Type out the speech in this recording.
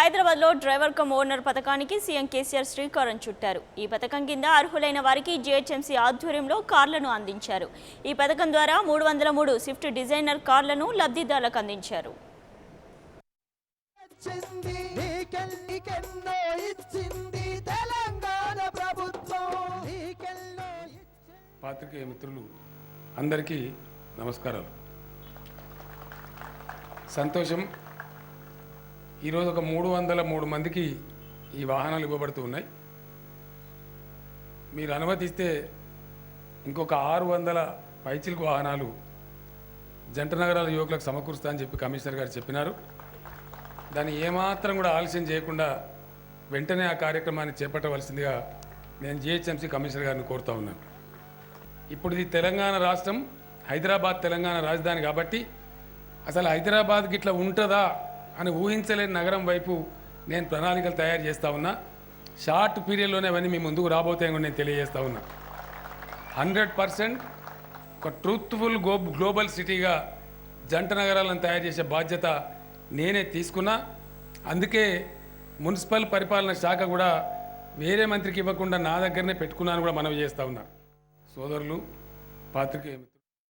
హైదరాబాద్లో driver cum owner పథకానికి CM KCR శ్రీకారం చుట్టారు. ఈ పథకం కింద అర్హులైన వారికి జీహెచ్ఎంసీ ఆధ్వర్యంలో కార్లను అందించారు. ఈ పథకం ద్వారా 303 స్విఫ్ట్ డిజైనర్ కార్లను లబ్ధిదారులకు అందించారు. పాత్రికేయ మిత్రులు అందరికీ నమస్కారాలు. సంతోషం. ఈరోజు ఒక 303 మందికి ఈ వాహనాలు ఇవ్వబడుతూ ఉన్నాయి. మీరు అనుమతిస్తే ఇంకొక 600 పైచిలకు వాహనాలు జంట నగరాల యువకులకు సమకూరుస్తా అని చెప్పి కమిషనర్ గారు చెప్పినారు. దాన్ని ఏమాత్రం కూడా ఆలస్యం చేయకుండా వెంటనే ఆ కార్యక్రమాన్ని చేపట్టవలసిందిగా నేను జీహెచ్ఎంసీ కమిషనర్ గారిని కోరుతా ఉన్నాను. ఇప్పుడు ఇది తెలంగాణ రాష్ట్రం, హైదరాబాద్ తెలంగాణ రాజధాని కాబట్టి అసలు హైదరాబాద్కి ఇట్లా ఉంటుందా అని ఊహించలేని నగరం వైపు నేను ప్రణాళికలు తయారు చేస్తూ ఉన్నా. షార్ట్ పీరియడ్లోనే అవన్నీ మీ ముందుకు రాబోతాయని కూడా నేను తెలియజేస్తూ ఉన్నా. 100% ఒక ట్రూత్ఫుల్ గ్లోబల్ సిటీగా జంట నగరాలను తయారు చేసే బాధ్యత నేనే తీసుకున్నా. అందుకే మున్సిపల్ పరిపాలన శాఖ కూడా వేరే మంత్రికి ఇవ్వకుండా నా దగ్గరనే పెట్టుకున్నాను కూడా మనవి చేస్తూ ఉన్నా. సోదరులు, పాత్రికేయ